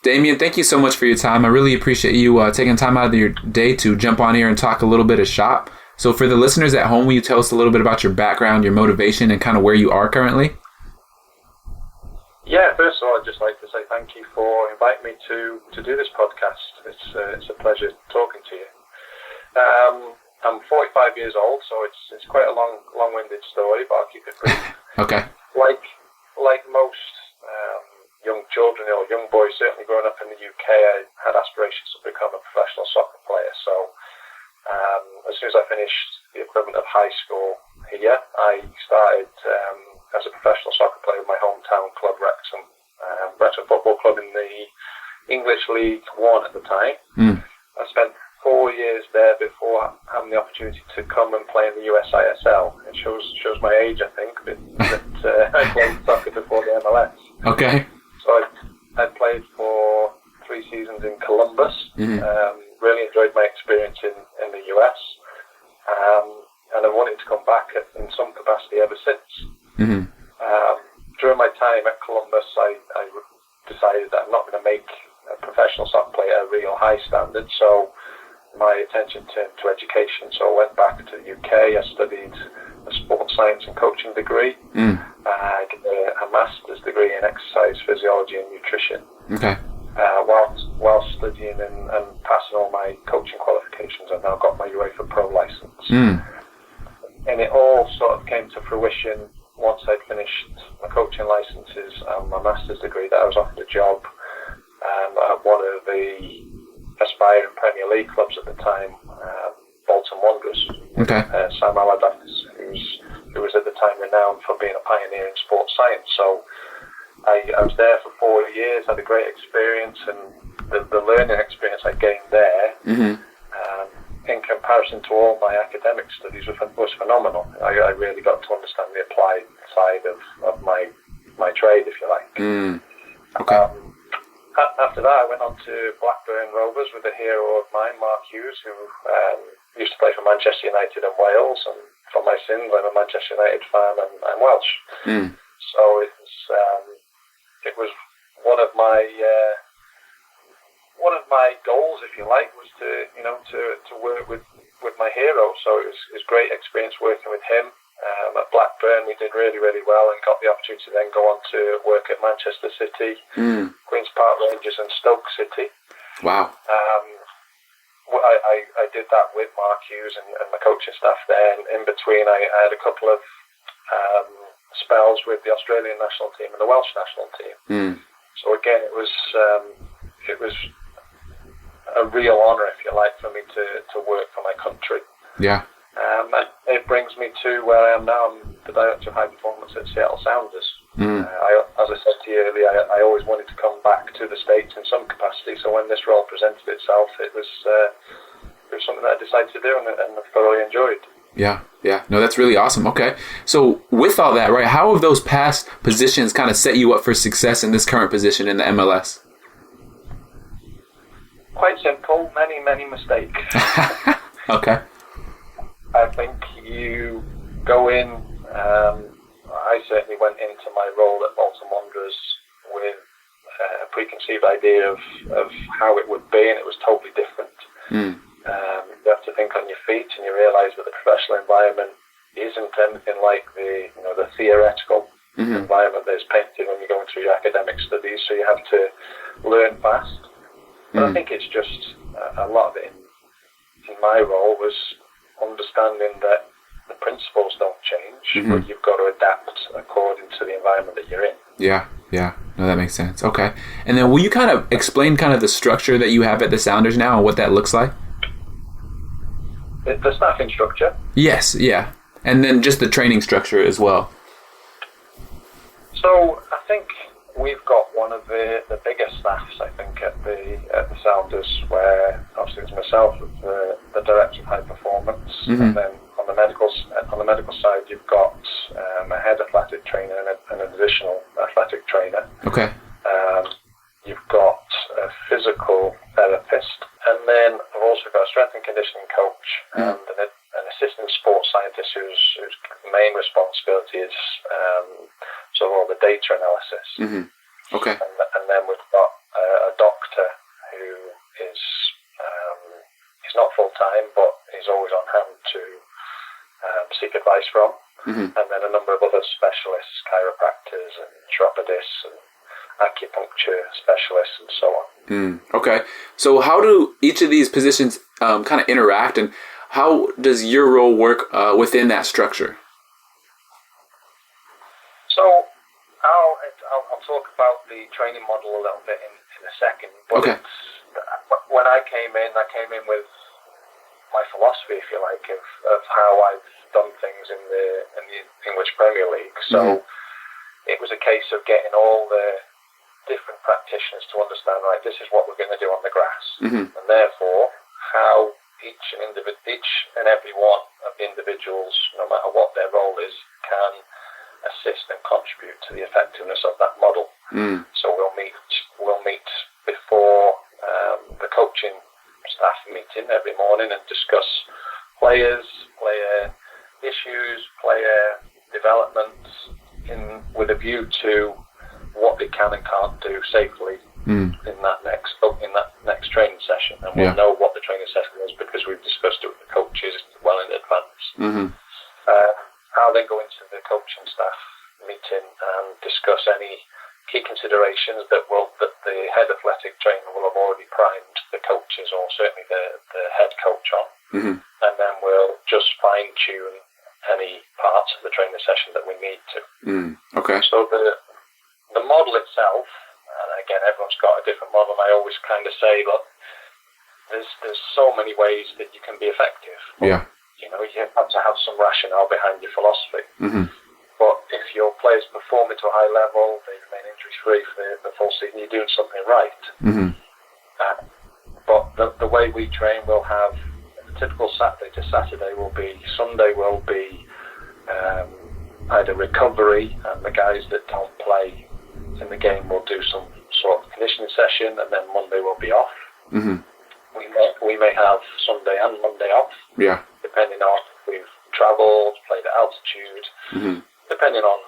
Damian, thank you so much for your time. I really appreciate you taking time out of your day to jump on here and talk a little bit of shop. So for the listeners at home, will you tell us a little bit about your background, your motivation, and kind of where you are currently? Yeah, first of all, I'd just like to say thank you for inviting me to do this podcast. It's a pleasure talking to you. I'm 45 years old, so it's quite a long-winded story, but I'll keep it brief. Okay. Like most young children or young boys, certainly growing up in the UK, I had aspirations to become a professional soccer player. So as soon as I finished the equivalent of high school here, I started as a professional soccer player with my hometown club, Wrexham Football Club in the English League One at the time. I spent 4 years there before having the opportunity to come and play in the USISL. It shows my age, I think, that I played soccer before the MLS. Okay. So I played for 3 seasons in Columbus. Really enjoyed my experience in the US. And I wanted to come back in some capacity ever since. During my time at Columbus, I decided that I'm not going to make a professional soccer player a real high standard. So my attention turned to education. So I went back to the UK. I studied a sports science and coaching degree. I did a master's degree in exercise physiology and nutrition. Okay. While studying and passing all my coaching qualifications, I've now got my UEFA Pro license. And it all sort of came to fruition once I'd finished my coaching licenses and my master's degree, that I was offered a job at one of the aspiring Premier League clubs at the time, Bolton Wanderers. Okay. Sam Allardyce, who was at the time renowned for being a pioneer in sports science. So I was there for 4 years, had a great experience, and the learning experience I gained there, in comparison to all my academic studies, was phenomenal. I really got to understand the applied side of my trade, if you like. Okay. After that, I went on to Blackburn Rovers with a hero of mine, Mark Hughes, who used to play for Manchester United and Wales. And for my sins, I'm a Manchester United fan and I'm Welsh. So it was one of my goals, if you like, was to work with my hero. So it was great experience working with him. At Blackburn, we did really, really well and got the opportunity to then go on to work at Manchester City, Queen's Park Rangers and Stoke City. Wow. I did that with Mark Hughes and the coaching staff there. And in between, I had a couple of spells with the Australian national team and the Welsh national team. So again, it was a real honour, if you like, for me to work for my country. Yeah. And it brings me to where I am now. I'm the Director of High Performance at Seattle Sounders. As I said to you earlier, I always wanted to come back to the States in some capacity, so when this role presented itself, it was something that I decided to do and I thoroughly enjoyed. Yeah. No, that's really awesome. Okay. So with all that, right, how have those past positions kind of set you up for success in this current position in the MLS? Quite simple. Many mistakes. Okay. I think you go in, I certainly went into my role at Bolton Wanderers with a preconceived idea of how it would be, and it was totally different. You have to think on your feet, and you realise that the professional environment isn't anything like the theoretical environment that is painted when you're going through your academic studies, so you have to learn fast. But I think it's just a lot of it in my role was understanding that the principles don't change, but you've got to adapt according to the environment that you're in. Yeah. No, that makes sense. Okay. And then will you kind of explain kind of the structure that you have at the Sounders now and what that looks like? The staffing structure? Yes, yeah. And then just the training structure as well. So I think we've got one of the biggest staffs, I think, at the Sounders, where obviously it's myself, the Director of High Performance, and then on the medical side, you've got a head athletic trainer and an additional athletic trainer. Okay. You've got a physical therapist, and then I've also got a strength and conditioning coach and an assistant sports scientist whose main responsibility is sort of all the data analysis. Okay. And then we've got a doctor advice from, and then a number of other specialists, chiropractors and chiropodists and acupuncture specialists and so on. Okay. So how do each of these positions kind of interact, and how does your role work within that structure? So I'll talk about the training model a little bit in a second. But Okay. When I came in with my philosophy, if you like, of how I've done things in the English Premier League. So it was a case of getting all the different practitioners to understand, right, this is what we're going to do on the grass, and therefore how each and every one of the individuals, no matter what their role is, can assist and contribute to the effectiveness of that model. So we'll meet before the coaching staff meeting every morning and discuss player issues, player development, with a view to what they can and can't do safely in that next training session. And we'll know what the training session is because we've discussed it with the coaches well in advance. I'll then go into the coaching staff meeting and discuss any key considerations that the head athletic trainer will have already primed the coaches, or certainly the head coach on. And then we'll just fine tune any parts of the training session that we need to. Okay. So the model itself, and again, everyone's got a different model, and I always kind of say, look, there's so many ways that you can be effective. Yeah. You have to have some rationale behind your philosophy. But if your players perform to a high level, they remain injury-free for the full season, you're doing something right. But the way we train, we'll have a typical Saturday to Saturday Sunday will be either recovery, and the guys that don't play in the game will do some sort of conditioning session, and then Monday will be off. We may have Sunday and Monday off, depending on if we've travelled, played at altitude, depending on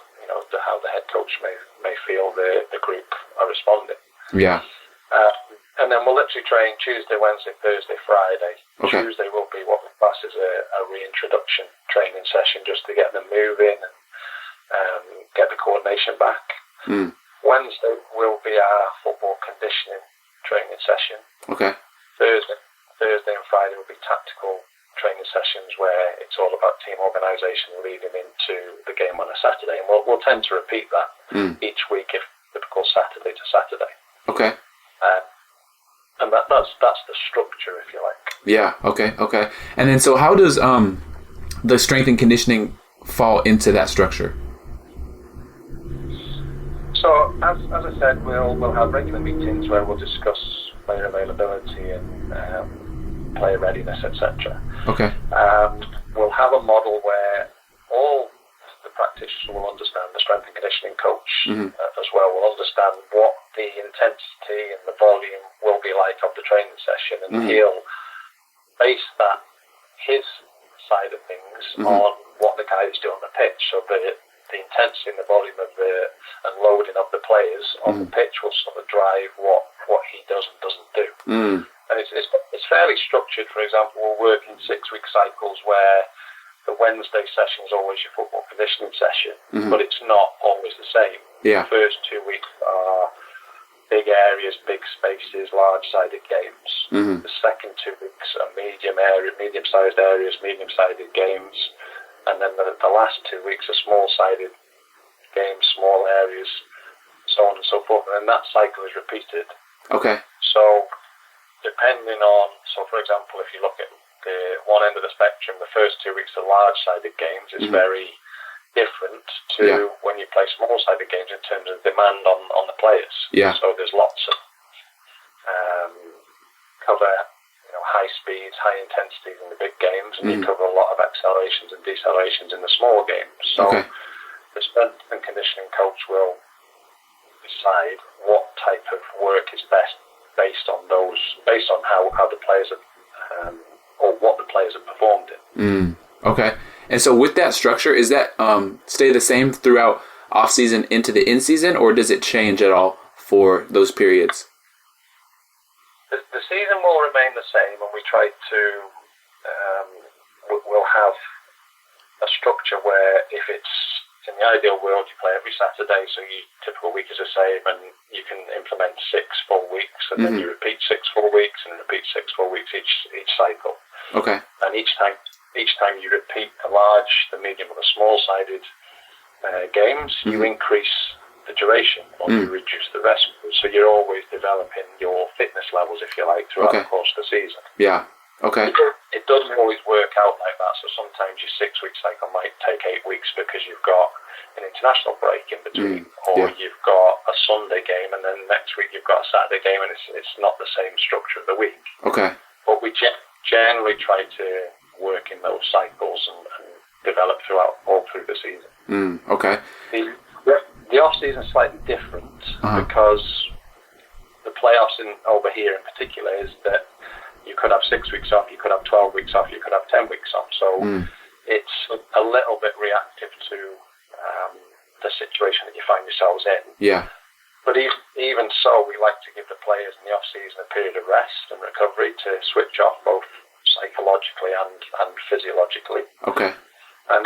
how the head coach may feel the group are responding. And then we'll literally train Tuesday, Wednesday, Thursday, Friday. Okay. Tuesday will be what we class as a reintroduction training session, just to get them moving and get the coordination back. Wednesday will be our football conditioning training session. Okay. Thursday and Friday will be tactical training sessions where it's all about team organisation leading into the game on a Saturday. And we'll tend to repeat that each week, if typical Saturday to Saturday. Okay. And that's the structure, if you like. Yeah. Okay. And then, so how does the strength and conditioning fall into that structure? So, as I said, we'll have regular meetings where we'll discuss player availability and player readiness, etc. Okay. We'll have a model where all the practitioners will understand, the strength and conditioning coach as well will understand what the intensity and the volume will be like of the training session, and he'll base his side of things on what the guys do on the pitch. So the intensity and the volume of and loading of the players on the pitch will sort of drive what he does and doesn't do. And it's fairly structured. For example, we'll work in 6-week cycles where the Wednesday session is always your football conditioning session, but it's not always the same. Yeah. The first 2 weeks are big areas, big spaces, large-sided games. The second 2 weeks are medium-sized areas, medium-sided games. And then the last 2 weeks are small-sided games, small areas, so on and so forth. And then that cycle is repeated. Okay. So, for example, if you look at the one end of the spectrum, the first 2 weeks of large-sided games is very different to when you play small-sided games in terms of demand on the players. Yeah. So there's lots of cover, high speeds, high intensities in the big games, and you cover a lot of accelerations and decelerations in the small games. So the strength and conditioning coach will decide what type of work is best based on how the players have, or what the players have performed in. Okay. And so with that structure, is that stay the same throughout off-season into the in-season, or does it change at all for those periods? The season will remain the same, and we try to we'll have a structure where if it's in the ideal world, you play every Saturday, so your typical week is the same, and you can implement 6 full weeks, and then you repeat 6 full weeks, and repeat 6 full weeks each cycle. Okay. And each time you repeat the large, the medium, or the small-sided games, you increase the duration, or you reduce the rest. So you're always developing your fitness levels, if you like, throughout the course of the season. Yeah. Okay. It doesn't always work out like that. So sometimes your 6-week cycle might take 8 weeks because you've got an international break in between, or you've got a Sunday game, and then next week you've got a Saturday game, and it's not the same structure of the week. Okay. But we generally try to work in those cycles and develop all through the season. Okay. The off season is slightly different because the playoffs over here in particular is that you could have 6 weeks off, you could have 12 weeks off, you could have 10 weeks off. So it's a little bit reactive to the situation that you find yourselves in. Yeah. But even so, we like to give the players in the off season a period of rest and recovery to switch off both psychologically and physiologically. Okay. And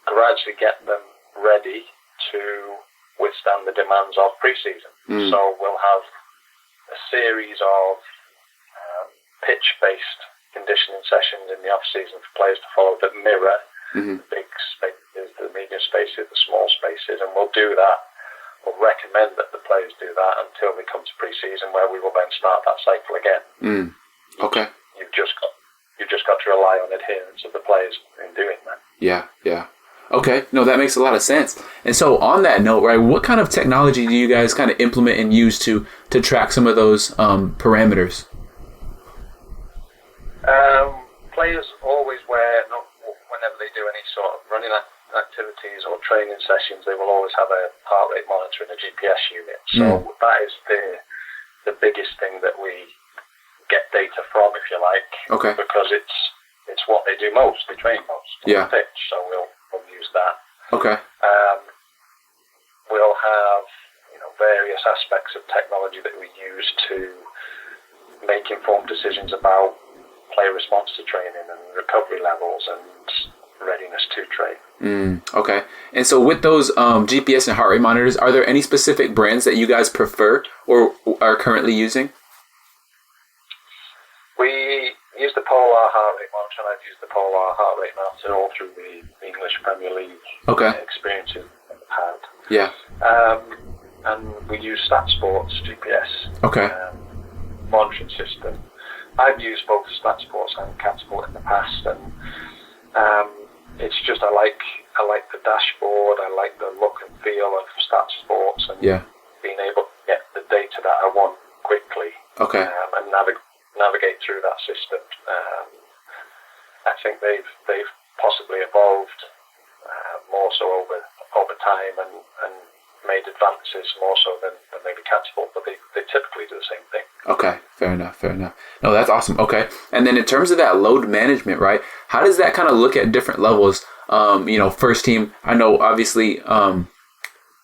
gradually get them ready to withstand the demands of pre-season. So we'll have a series of pitch-based conditioning sessions in the off-season for players to follow that mirror the big spaces, the medium spaces, the small spaces, and we'll do that. We'll recommend that the players do that until they come to pre-season, where we will then start that cycle again. Okay. You've just got to rely on adherence of the players in doing that. Yeah. Okay, no, that makes a lot of sense. And so on that note, right, what kind of technology do you guys kind of implement and use to track some of those parameters? Players always whenever they do any sort of running activities or training sessions, they will always have a heart rate monitor and a GPS unit. So that is the biggest thing that we get data from, if you like. Okay. Because it's what they do most. They train most on the pitch, so we'll use that. Okay. We'll have various aspects of technology that we use to make informed decisions about player response to training and recovery levels and readiness to train. Okay. And so with those GPS and heart rate monitors, are there any specific brands that you guys prefer or are currently using? We use the Polar heart rate monitor, and I've used the Polar heart rate monitor all through the English Premier League experiences I've had. Yeah. And we use StatSports GPS monitoring system. I've used both StatSports and Catapult in the past, and it's just I like the dashboard. I like the look and feel of StatSports, and being able to get the data that I want quickly. Okay. And navigate through that system. I think they've possibly evolved more so over time and made advances more so than maybe Catapult, but they typically do the same thing. Okay, fair enough. No, that's awesome. Okay, and then in terms of that load management, right? How does that kind of look at different levels? First team. I know obviously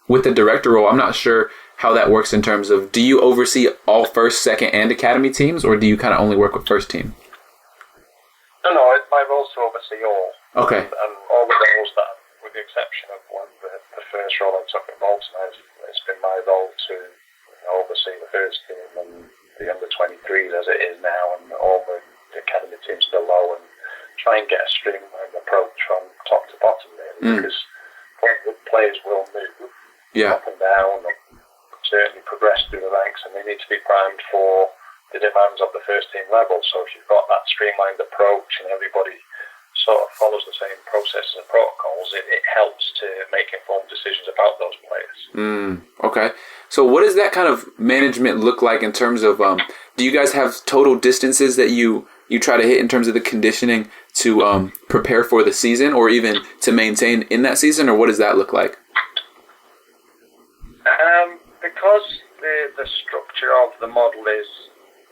with the director role, I'm not sure how that works in terms of, do you oversee all first, second, and academy teams, or do you kind of only work with first team? No, my role is to oversee all. Okay. And all the roles that, with the exception of the first role I took at Bolton, it's been my role to oversee the first team and the under-23s as it is now, and all the academy teams below, and try and get a streamlined approach from top to bottom, really, because players will move up and down, and certainly progress through the ranks, and they need to be primed for the demands of the first team level. So if you've got that streamlined approach and everybody sort of follows the same processes and protocols, it helps to make informed decisions about those players. Okay. So what does that kind of management look like in terms of, do you guys have total distances that you try to hit in terms of the conditioning to prepare for the season, or even to maintain in that season, or what does that look like? Because the structure of the model is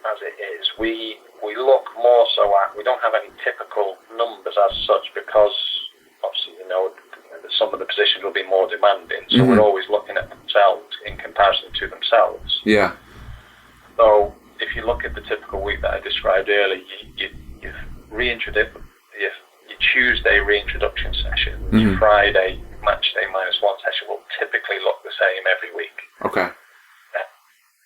as it is, we look more so at, we don't have any typical numbers as such, because obviously some of the positions will be more demanding, so we're always looking at themselves in comparison to themselves. Yeah. So if you look at the typical week that I described earlier, you've reintroduced, you Tuesday reintroduction sessions, Friday match day -1 session will typically look the same every week. Okay.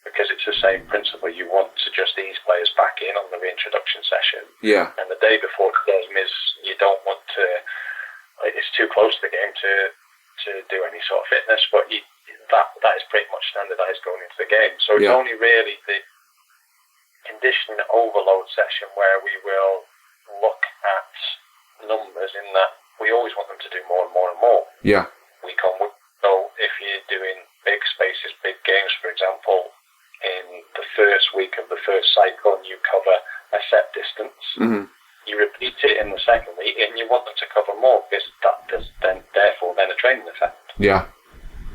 Because it's the same principle. You want to just ease players back in on the reintroduction session. Yeah. And the day before the game is, you don't want to, it's too close to the game to do any sort of fitness, but that is pretty much standardized going into the game. So it's only really the conditioning overload session where we will look at numbers, in that we always want them to do more and more and more. Yeah. Week on week. So if you're doing big spaces, big games, for example, in the first week of the first cycle and you cover a set distance, you repeat it in the second week and you want them to cover more, because that does therefore a training effect. Yeah.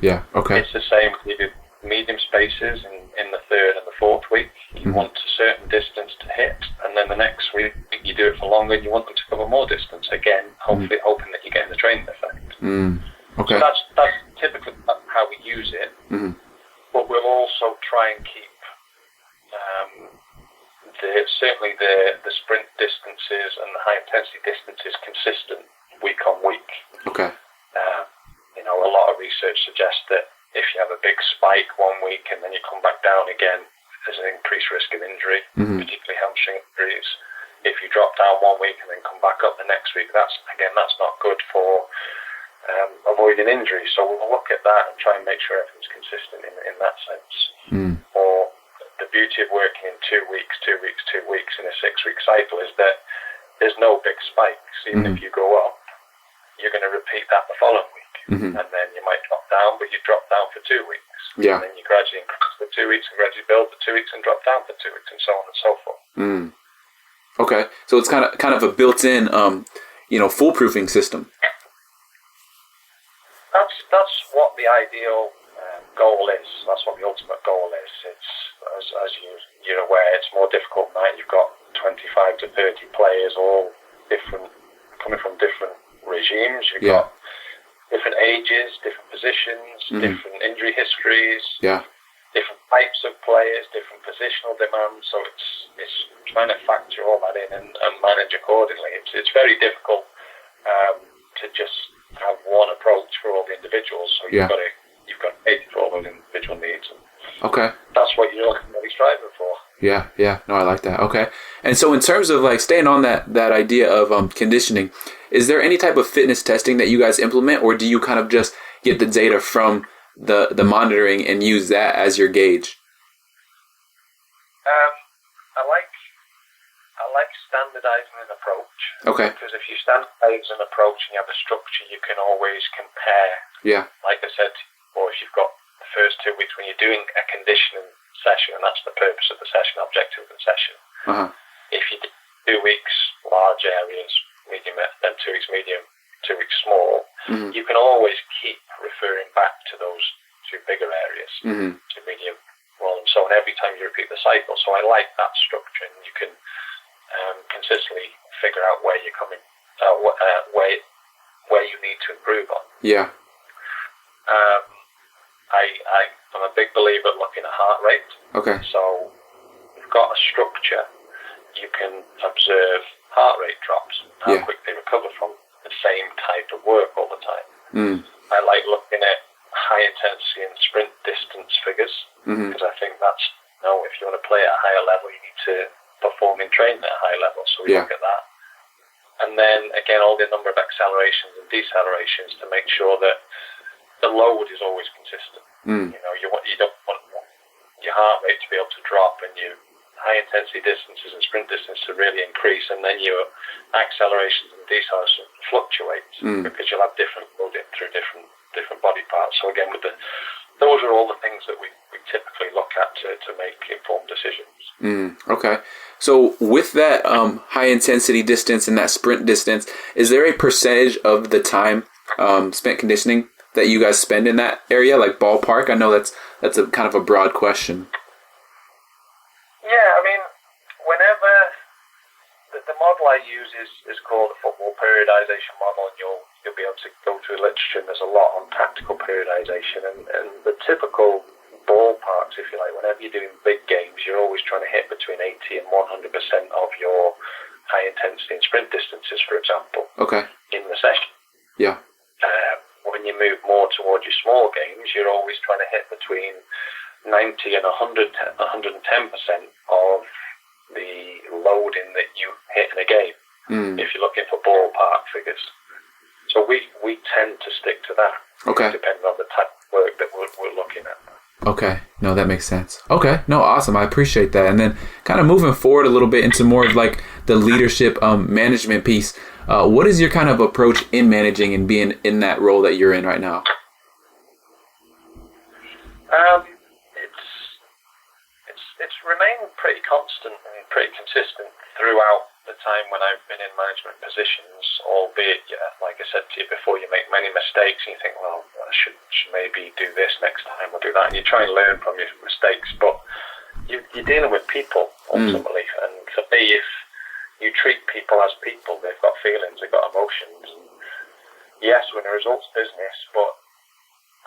Yeah. Okay. It's the same with you do medium spaces in the third and the fourth week. You want a certain distance to hit, and then the next week you do it for longer and you want them to cover more distance. Again, hopefully hoping that you're getting the training effect. Okay. So that's typically how we use it. But we'll also try and keep certainly the sprint distances and the high intensity distances consistent week on week. Okay. A lot of research suggests that if you have a big spike one week and then you come back down again, there's an increased risk of injury, particularly hamstring injuries. If you drop down one week and then come back up the next week, that's not good for avoiding injury. So we'll look at that and try and make sure everything's consistent in that sense. Or the beauty of working in 2 weeks, 2 weeks, 2 weeks in a 6-week cycle is that there's no big spikes. Even if you go up, you're going to repeat that the following week. And then you might drop down, but you drop down for 2 weeks. Yeah. And then you gradually increase for 2 weeks and gradually build for 2 weeks and drop down for 2 weeks and so on and so forth. Okay. So it's kind of a built-in, foolproofing system. That's what the ideal goal is. That's what the ultimate goal is. It's, as you're aware, it's more difficult now. You've got 25 to 30 players, all different, coming from different regimes. You've got different ages, different positions, different injury histories, different types of players, different positional demands. So it's trying to factor all that in and manage accordingly. It's very difficult to just have one approach for all the individuals. So you've got to cater for all those individual needs. Okay. That's what you're ultimately striving for. Yeah. No, I like that. Okay. And so in terms of staying on that idea of conditioning, is there any type of fitness testing that you guys implement, or do you kind of just get the data from the monitoring and use that as your gauge? I like standardizing an approach. Okay. Because if you standardize an approach and you have a structure, you can always compare. Yeah. Like I said, or if you've got the first 2 weeks when you're doing a conditioning session, and that's the purpose of the session, objective of the session. If you do 2 weeks large areas, medium, then 2 weeks medium, 2 weeks small, you can always keep referring back to those 2 bigger areas, to medium, well, and so on, every time you repeat the cycle. So I like that structure, and you can consistently figure out where you're coming, where you need to improve on. Yeah. I'm a big believer looking at heart rate. Okay. So you've got a structure, you can observe heart rate drops, how quick they recover from the same type of work all the time. I like looking at high intensity and sprint distance figures, because I think that's, if you want to play at a higher level, you need to perform in training at a high level. So we look at that. And then again, all the number of accelerations and decelerations to make sure that the load is always consistent. You don't want your heart rate to be able to drop and your high intensity distances and sprint distance to really increase, and then your accelerations and decelerations fluctuate because you'll have different loading through different body parts. So again, those are all the things that we typically look at to make informed decisions. Okay. So with that high intensity distance and that sprint distance, is there a percentage of the time spent conditioning that you guys spend in that area, like ballpark? I know that's a kind of a broad question. Yeah, I mean, whenever the model I use is called a football periodization model, and you'll be able to go through literature, and there's a lot on tactical periodization, and the typical ballparks, if you like. Whenever you're doing big games, you're always trying to hit between 80 and 100% of your high intensity and sprint distances, for example, in the session. Yeah. When you move more towards your small games, you're always trying to hit between 90 and 110% of the loading that you hit in a game, if you're looking for ballpark figures. So we tend to stick to that, depending on the type of work that we're looking at. Okay. No, that makes sense. Okay. No, awesome. I appreciate that. And then kind of moving forward a little bit into more of like the leadership management piece, what is your kind of approach in managing and being in that role that you're in right now? It's remained pretty constant and pretty consistent throughout the time when I've been in management positions, albeit, like I said to you before, you make many mistakes and you think, well, I should maybe do this next time or do that, and you try and learn from your mistakes, but you're dealing with people ultimately, and for me, if you treat people as people, they've got feelings, they've got emotions, and yes, we're in a results business, but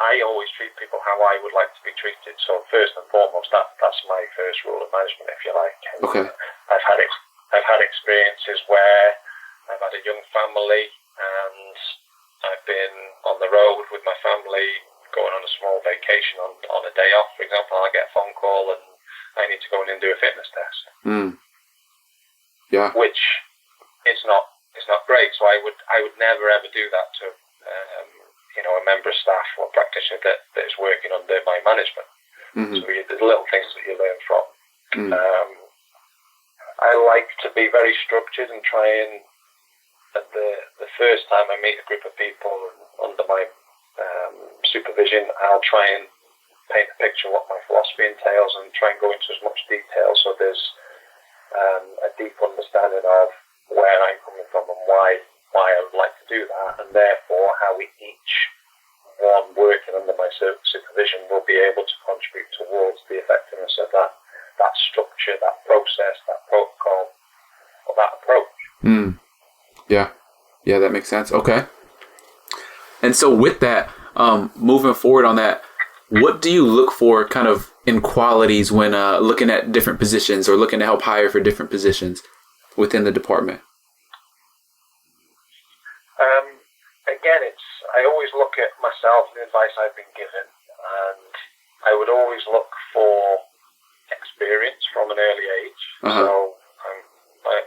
I always treat people how I would like to be treated. So first and foremost, that's my first rule of management, if you like. And I've had experiences where I've had a young family and I've been on the road with my family, going on a small vacation on a day off, for example. I get a phone call and I need to go in and do a fitness test. Yeah. Which it's not great. So I would never ever do that to a member of staff or practitioner that is working under my management. So there's little things that you learn from. I like to be very structured and try and, at the first time I meet a group of people under my supervision, I'll try and paint a picture of what my philosophy entails and try and go into as much detail so there's a deep understanding of where I'm coming from and why I would like to do that, and therefore how we each one working under my supervision will be able to contribute towards the effectiveness of that structure, that process, that protocol, or that approach. Yeah, that makes sense. Okay. And so with that, moving forward on that, what do you look for kind of in qualities when looking at different positions or looking to help hire for different positions within the department? Again, I always look at myself and the advice I've been given, and I would always look for experience from an early age. So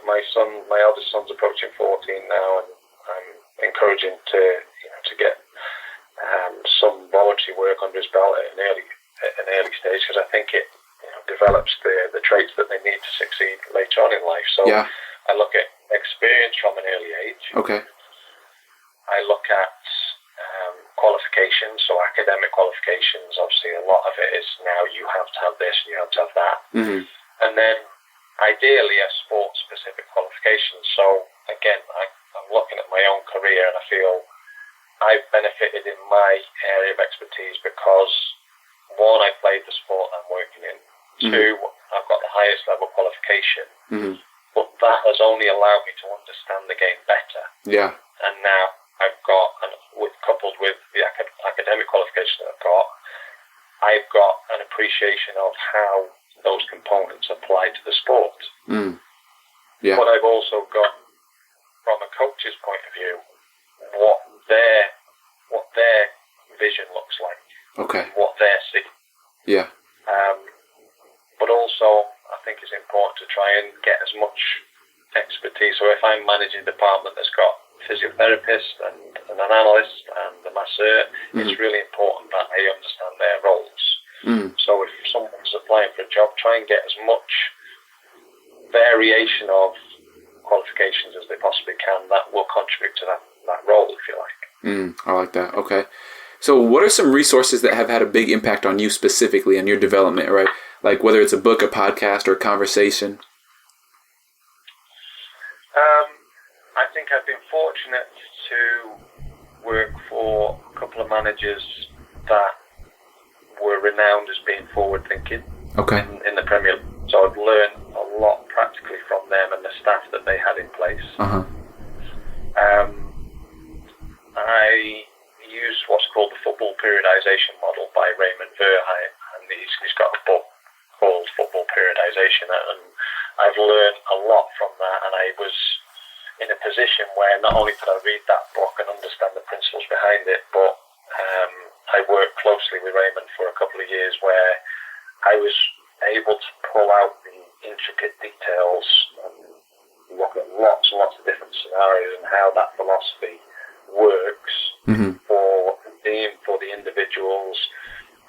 my eldest son's approaching 14 now, and I'm encouraging to get some voluntary work under his belt at an early stage, because I think it develops the traits that they need to succeed later on in life. So I look at experience from an early age. Okay. I look at qualifications, so academic qualifications. Obviously, a lot of it is now you have to have this and you have to have that. And then ideally a sport-specific qualification. So again, I'm looking at my own career and I feel I've benefited in my area of expertise because, one, I played the sport I'm working in. Two, I've got the highest level qualification. But that has only allowed me to understand the game better. Yeah. And now I've got, coupled with the academic qualification that I've got an appreciation of how those components apply to the sport. Yeah. But I've also got, from a coach's point of view, what their vision looks like. Okay. What they're seeing. Yeah. But also, I think it's important to try and get as much expertise. So if I'm managing a department that's got physiotherapists and an analyst and the masseur, it's really important that I understand their roles. So if someone's applying for a job, try and get as much variation of qualifications as they possibly can that will contribute to that role, if you like. I like that. Okay. So what are some resources that have had a big impact on you specifically and your development, right? Like whether it's a book, a podcast, or a conversation? I think I've been fortunate to work for a couple of managers that were renowned as being forward-thinking in the Premier League. So I've learned a lot practically from them and the staff that they had in place. I use what's called the football periodization model by Raymond Verheyen, and he's got a book called Football Periodization, and I've learned a lot from that, and I was in a position where not only could I read that book and understand the principles behind it, but I worked closely with Raymond for a couple of years where I was able to pull out the intricate details and look at lots and lots of different scenarios and how that philosophy works for the individuals,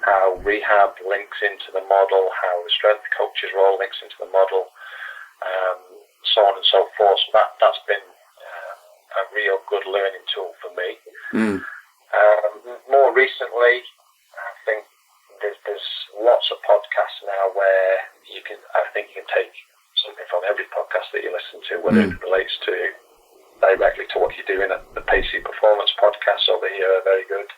how rehab links into the model, how the strength coach's role links into the model, so on and so forth. So that's been a real good learning tool for me. More recently, I think there's lots of podcasts now where I think you can take something from every podcast that you listen to, whether it relates to directly to what you're doing. The Pacey Performance podcast over here are very good.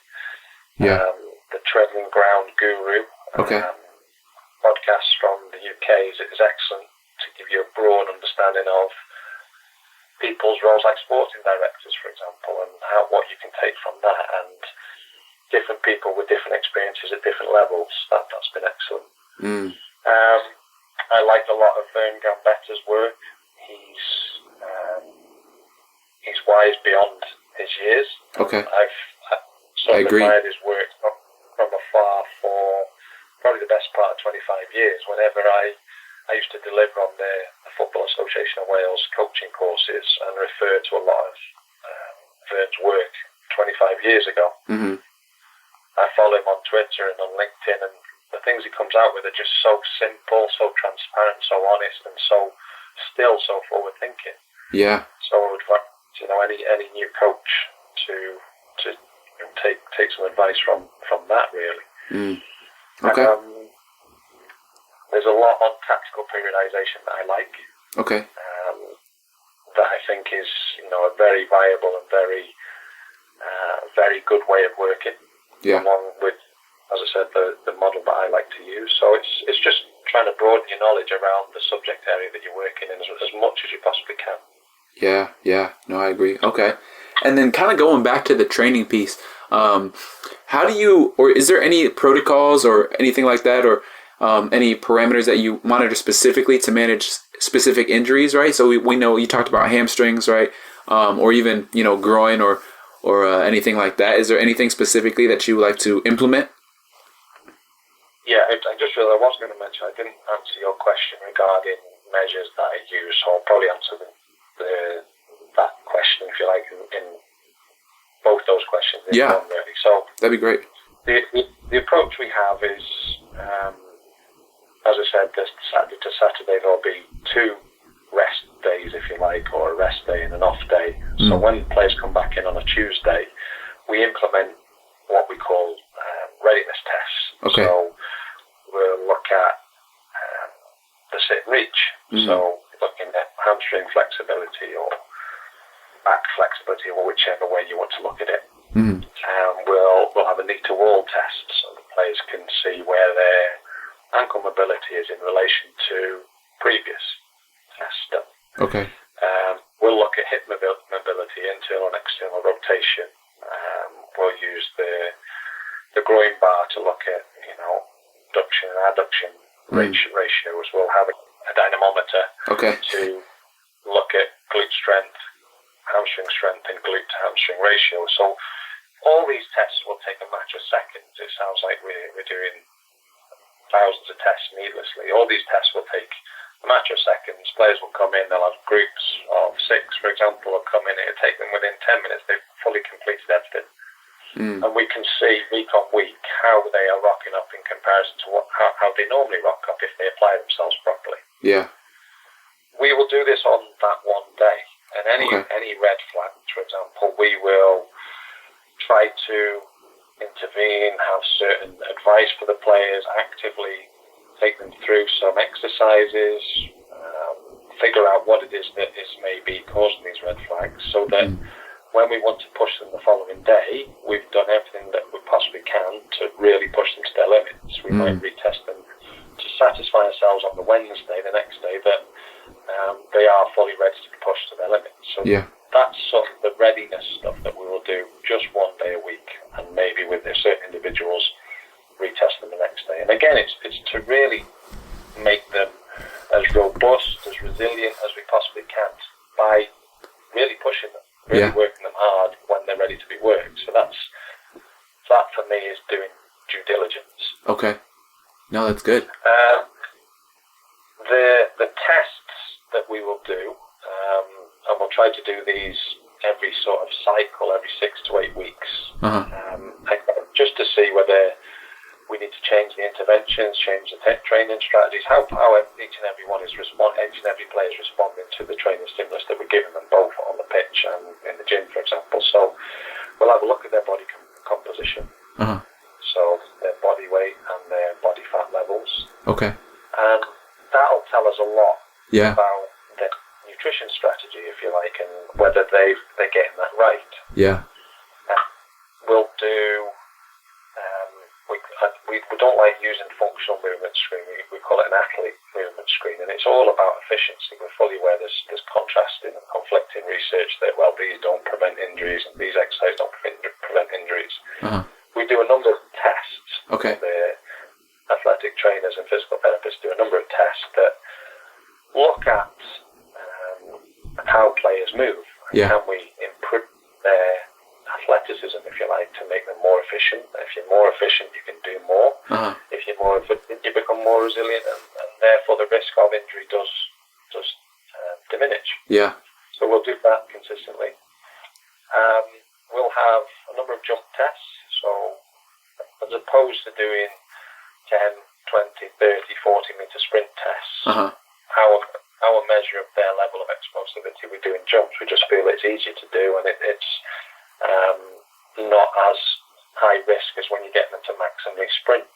The Training Ground Guru podcast from the UK is excellent to give you a broad understanding of people's roles like sporting directors, for example, and what you can take from that, and different people with different experiences at different levels. That's been excellent. I like a lot of Vern Gambetta's work. He's wise beyond his years. I've sort of admired his work from afar for probably the best part of 25 years. Whenever I used to deliver on the Football Association of Wales coaching courses and refer to a lot of Vern's work 25 years ago. I follow him on Twitter and on LinkedIn, and the things he comes out with are just so simple, so transparent, so honest, and so forward thinking. So I would advise any new coach to take some advice from that, really. There's a lot on tactical periodization that I like. That I think is a very viable and very good way of working. Along with, as I said, the model that I like to use. So it's just trying to broaden your knowledge around the subject area that you're working in as much as you possibly can. No, I agree. And then kind of going back to the training piece, how do you, or is there any protocols or anything like that, or any parameters that you monitor specifically to manage specific injuries, right? So we know you talked about hamstrings, right? Or even, groin or anything like that. Is there anything specifically that you would like to implement? Yeah, I just realized I was going to mention, I didn't answer your question regarding measures that I use, so I'll probably answer that question, if you like, in both those questions. One, really. So that'd be great. The approach we have is, as I said, this Saturday to Saturday there'll be 2 rest days, if you like, or a rest day and an off day. So when players come back in on a Tuesday, we implement what we call readiness tests. So we'll look at the sit and reach. So looking at hamstring flexibility or back flexibility, or whichever way you want to look at it. We'll have a knee to wall test, so the players can see where their ankle mobility is in relation to previous tests done. We'll look at hip mobility, internal and external rotation. We'll use the groin bar to look at abduction and adduction ratios. We'll have a dynamometer to look at glute strength, hamstring strength, and glute to hamstring ratio. So all these tests will take a matter of seconds. It sounds like we're doing thousands of tests needlessly. All these tests will take a matter of seconds. Players will come in, they'll have groups of 6, for example, will come in, it'll take them within 10 minutes, they've fully completed everything. And we can see week on week how they are rocking up in comparison to how they normally rock up if they apply themselves properly. We will do this on that one day, and any red flags, for example, we will try to intervene, have certain advice for the players, actively take them through some exercises, figure out what it is that is maybe causing these red flags, so that when we want to push them the following day, we've done everything that we possibly can to really push them to their limits. We might retest them to satisfy ourselves on the Wednesday, the next day, that they are fully ready to be pushed to their limits. So that's sort of the readiness stuff that we will do just one day a week, and maybe with certain individuals retest them the next day. And again, it's No, that's good. The tests that we will do, and we'll try to do these every sort of cycle, every 6 to 8 weeks, just to see whether we need to change the interventions, change the training strategies, how each and every one is each and every player is responding to the training stimulus that we're giving them, both on the pitch and in the gym, for example. So we'll have a look at their body composition, so their body weight and their body fat levels. Okay. And that'll tell us a lot about the nutrition strategy, if you like, and whether they're getting that right. Yeah. We'll do. We don't like using functional movement screen. We call it an athlete movement screen, and it's all about efficiency. We're fully aware there's contrasting and conflicting research that, well, these don't prevent injuries and these exercises don't prevent injuries. We do a number of tests. Okay. The athletic trainers and physical therapists do a number of tests that look at how players move. Yeah. Can we improve their athleticism, if you like, to make them more efficient? If you're more efficient, you can do more. If you're more efficient, you become more resilient, and therefore the risk of injury does diminish. Yeah. So we'll do that consistently. We'll have a number of jump tests. So as opposed to doing 10, 20, 30, 40-meter sprint tests, our measure of their level of explosivity we do in jumps. We just feel it's easier to do, and it's not as high risk as when you get them to maximally sprint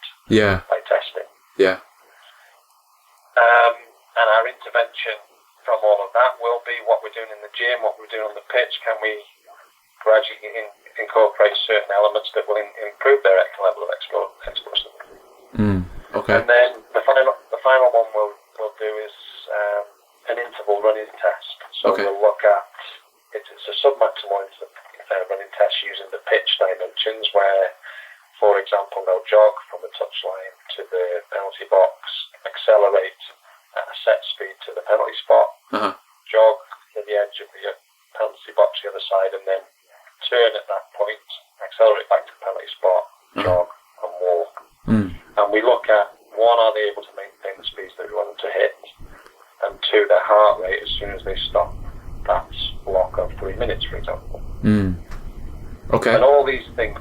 by testing. Yeah. And our intervention from all of that will be what we're doing in the gym, what we're doing on the pitch. Can we gradually incorporate certain elements that will improve their level of explosivity? Okay. And then the final one we'll do is an interval running test. So we'll look at it's a submaximal running test using the pitch dimensions, where, for example, they'll jog from the touchline to the penalty box, accelerate at a set speed to the penalty spot, jog to the edge of the penalty box the other side, and then turn at that point, accelerate back to the penalty spot, jog and walk. And we look at, one, are they able to maintain the speeds that we want them to hit, and two, their heart rate as soon as they stop that block of 3 minutes, for example. Okay. And all these things,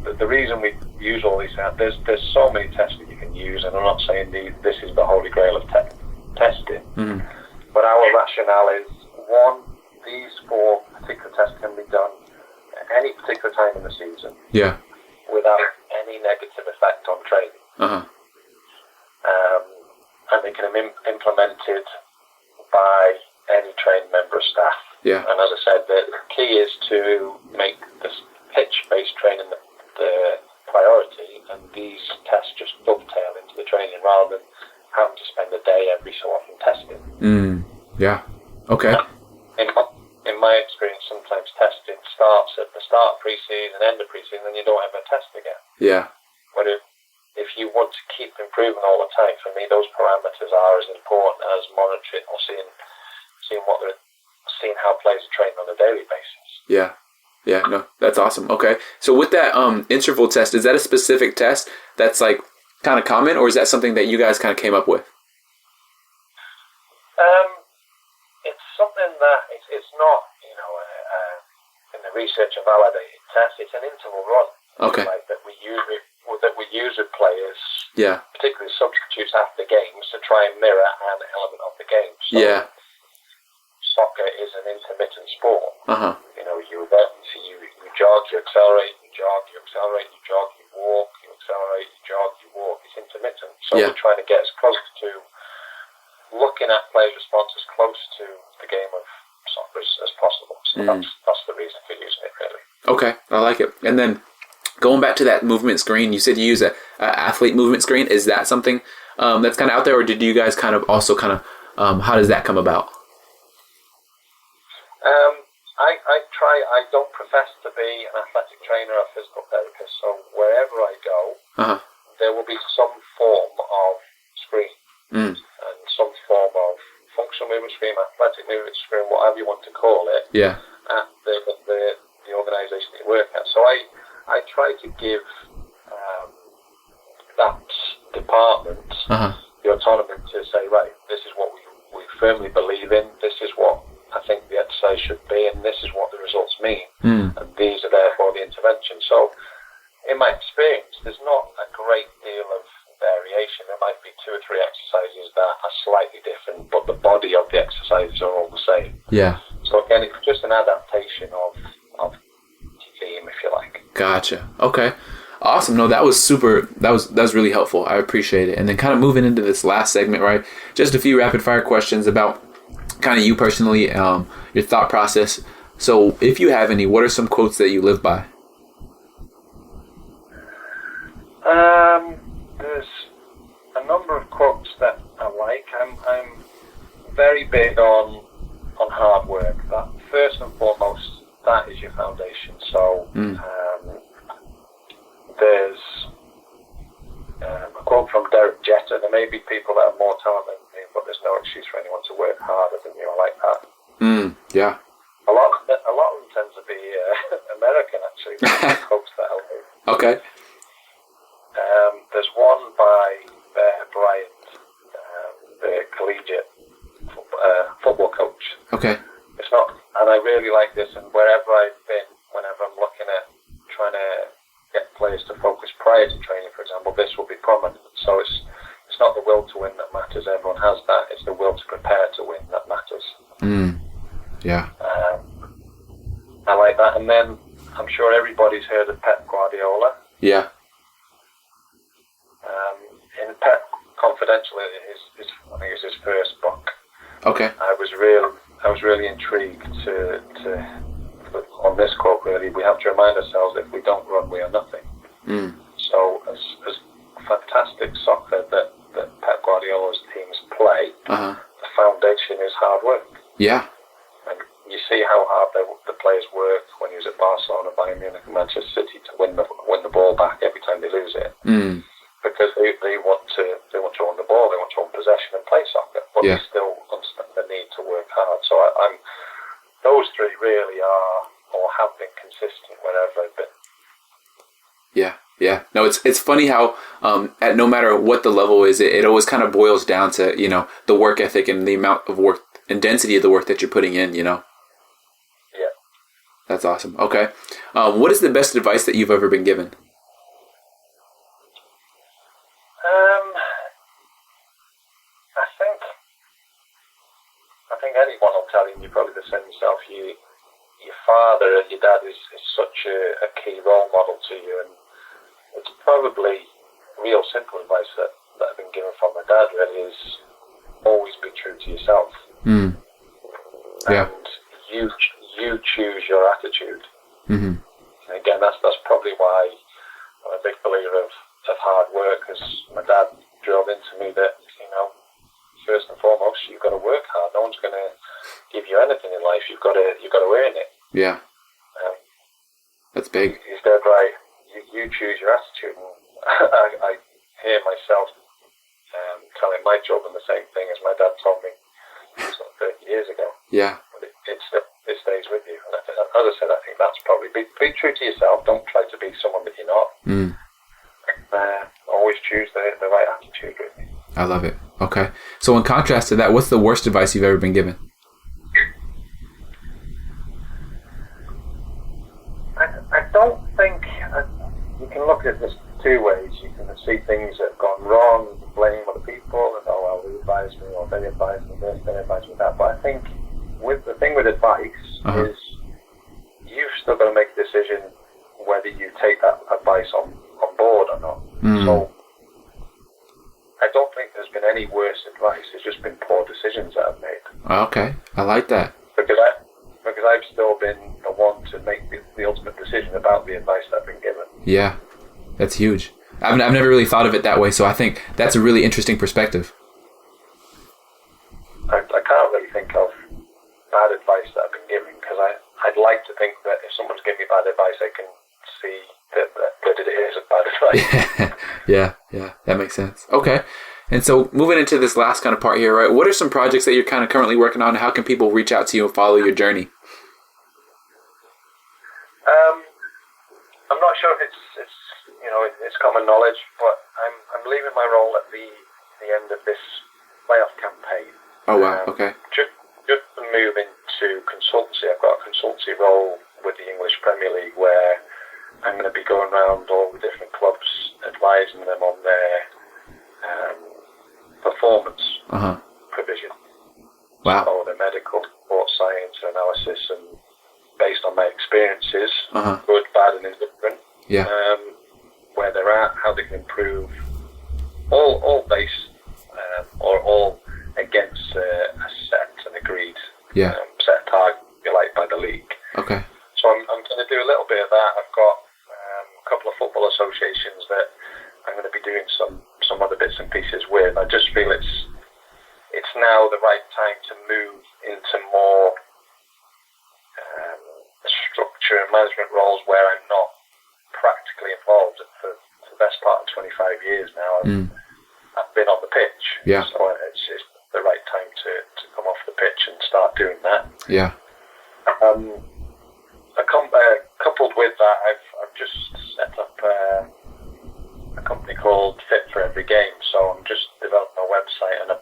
the reason we use all these, there's so many tests that you can use, and I'm not saying this is the holy grail of testing, but our rationale is, one, these 4 particular tests can be done at any particular time in the season without any negative effect on training. And they can be implemented by any trained member of staff. Yeah. And as I said, the key is to make this pitch-based training the priority, and these tests just dovetail into the training rather than having to spend a day every so often testing. Yeah. Okay. In my experience, sometimes testing starts at the start of pre-season, end of pre-season, and you don't ever test again. Yeah. But if you want to keep improving all the time, for me, those parameters are as important as monitoring or seeing how players are trained on a daily basis. Yeah. Yeah, no, that's awesome. Okay. So with that interval test, is that a specific test that's like kind of common, or is that something that you guys kind of came up with? It's something that it's not, in the research a validated test. It's an interval run. Okay. That we use with players. Yeah. Particularly substitutes after games to try and mirror an element of the game. So soccer is an intermittent sport. You jog, you accelerate, you jog, you accelerate, you jog, you walk, you accelerate, you jog, you walk. It's intermittent. So we're trying to get as close to looking at players' response as close to the game of soccer as possible. So that's the reason for using it, really. Okay, I like it. And then going back to that movement screen, you said you use a athlete movement screen. Is that something that's kind of out there, or did you guys kind of also how does that come about? I don't profess to be an athletic trainer or physical therapist, so wherever I go, there will be some form of screen and some form of functional movement screen, athletic movement screen, whatever you want to call it, at the organisation that you work at. So I try to give that department Uh-huh. the autonomy to say, right, this is what we firmly believe in, this is what I think the exercise should be, and this is what the results mean, and these are therefore the interventions. So, in my experience, there's not a great deal of variation. There might be 2 or 3 exercises that are slightly different, but the body of the exercises are all the same. Yeah. So again, it's just an adaptation of theme, if you like. Gotcha. Okay. Awesome. No, that was super. That was really helpful. I appreciate it. And then kind of moving into this last segment, right? Just a few rapid fire questions about kind of you personally, your thought process. So if you have any, what are some quotes that you live by? There's a number of quotes that I like. I'm very big on hard work. That first and foremost, that is your foundation. So there's a quote from Derek Jeter. There may be people that have more talent than me, but there's no excuse for anyone to work harder than you. I like that. Yeah. A lot of them tend to be American, actually. Quotes that help me. Okay. There's one by Bear Bryant, the collegiate football coach. Okay. It's not, and I really like this. And wherever I've been, whenever I'm looking at trying to get players to focus prior to training, for example, this will be prominent. So it's not the will to win that matters. Everyone has that. It's the will to prepare to win that matters. Yeah. I like that. And then I'm sure everybody's heard of Pep Guardiola. Yeah. In Pep Confidential, I think it's his first book. Okay. I was really intrigued to on this quote. Really, we have to remind ourselves that if we don't run, we are nothing. So, as fantastic soccer that Pep Guardiola's teams play, the foundation is hard work. Yeah. And you see how hard the players work when he was at Barcelona, Bayern Munich, and Manchester City to win the ball back every time they lose it. Because they want to own the ball, they want to own possession and play soccer, but they still understand the need to work hard. So I'm those 3 really are or have been consistent wherever I've been. Yeah. No, it's funny how at no matter what the level is, it always kind of boils down to the work ethic and the amount of work and density of the work that you're putting in. Yeah. That's awesome. Okay, what is the best advice that you've ever been given? I think anyone will tell you, you're probably the same yourself, your father and your dad is such a key role model to you, and it's probably real simple advice that I've been given from my dad really is always be true to yourself. Yeah. And you choose your attitude. And again, that's probably why I'm a big believer of hard work, because my dad drilled into me that, first and foremost, you've got to work hard. No one's going to give you anything in life. You've got to earn it. Yeah. That's big. He's dead right. You choose your attitude. And I hear myself telling my children the same thing as my dad told me 30 years ago. Yeah. But it stays with you. And as I said, I think that's probably be true to yourself. Don't try to be someone that you're not. Always choose the right attitude with you. I love it. Okay. So in contrast to that, what's the worst advice you've ever been given? I don't think you can look at this 2 ways. You can see things that have gone wrong, you can blame other people, and they advised me, or they advised me this, they advised me that. But I think the thing with advice is you've still got to make a decision whether you take that advice on board or not. So I don't think there's been any worse advice. There's just been poor decisions that I've made. Okay, I like that. Because I've still been the one to make the ultimate decision about the advice that I've been given. Yeah, that's huge. I've never really thought of it that way, so I think that's a really interesting perspective. I can't really think of bad advice that I've been given, because I'd like to think that if someone's giving me bad advice, I can see that it is bad advice. Yeah, that makes sense. Okay, and so moving into this last kind of part here, right? What are some projects that you're kind of currently working on? How can people reach out to you and follow your journey? I'm not sure if it's common knowledge, but I'm leaving my role at the end of this playoff campaign. Oh wow. Okay. Just to move into consultancy. I've got a consultancy role with the English Premier League where I'm going to be going around all the different clubs, advising them on their performance provision. Wow. So the medical, sports science, analysis, and based on my experiences, good, bad, and indifferent. Yeah. Where they're at, how they can improve, all based or all against a set and agreed set target, if you like, by the league. Okay. So I'm going to do a little bit of that. I've got a couple of football associations that I'm going to be doing some other bits and pieces with. I just feel it's now the right time to move into more structure and management roles where I'm not practically involved. For the best part of 25 years now, I've been on the pitch. Yeah. So it's the right time to come off the pitch and start doing that. Yeah. Coupled with that, I've just set up a company called Fit for Every Game. So I'm just developing a website and a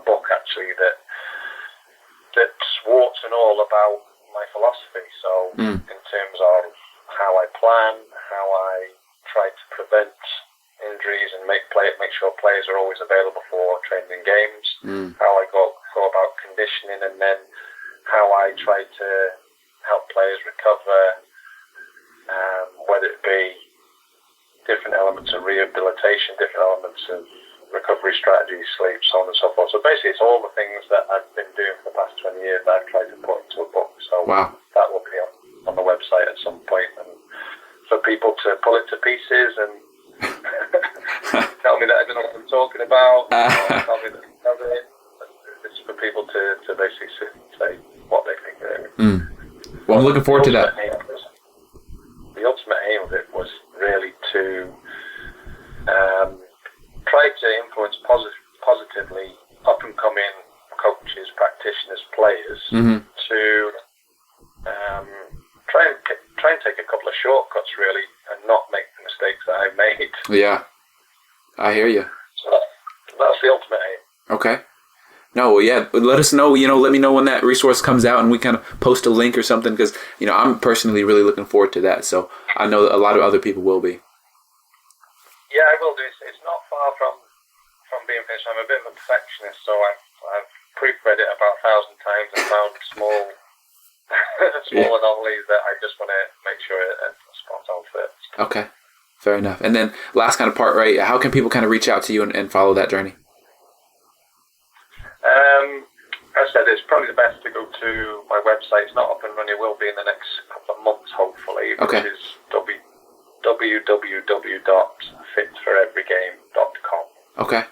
book actually that's warts and all about my philosophy. So in terms of how I plan, how I try to prevent injuries and make sure players are always available for training games, how I go about conditioning, and then how I try to help players recover, whether it be different elements of rehabilitation, different elements of recovery strategy, sleep, so on and so forth. So basically it's all the things that I've been doing for the past 20 years that I've tried to put into a book. So that will be on the website at some point, and for people to pull it to pieces and tell me that I don't know what I'm talking about, or tell me that I know it. It's for people to basically say what they think of it. Well, I'm looking forward to that. The ultimate aim of it was really to try to influence positively up-and-coming coaches, practitioners, players to try and take a couple of shortcuts, really, and not make the mistakes that I've made. Yeah, I hear you. So that's the ultimate aim. Okay. No, well, yeah, let us know, let me know when that resource comes out and we kind of post a link or something because, I'm personally really looking forward to that. So I know that a lot of other people will be. Yeah, I will do. It's not far from being finished. I'm a bit of a perfectionist, so I've proofread it about 1,000 times and found small anomalies that I just want to make sure it's spot on fit. Okay, fair enough. And then last kind of part, right, how can people kind of reach out to you and follow that journey? As I said, it's probably the best to go to my website. It's not up and running. It will be in the next couple of months, hopefully, which is www.fitforeverygame.com. Okay,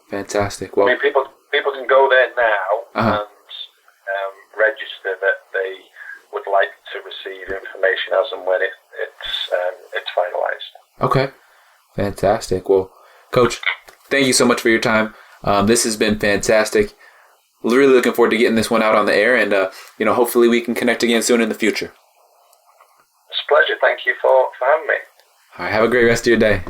fantastic. Well, I mean, people can go there now and register that they would like to receive information as and when it's finalised. Okay, fantastic. Well, Coach, thank you so much for your time. This has been fantastic. Really looking forward to getting this one out on the air, and hopefully we can connect again soon in the future. It's a pleasure. Thank you for having me. All right, have a great rest of your day.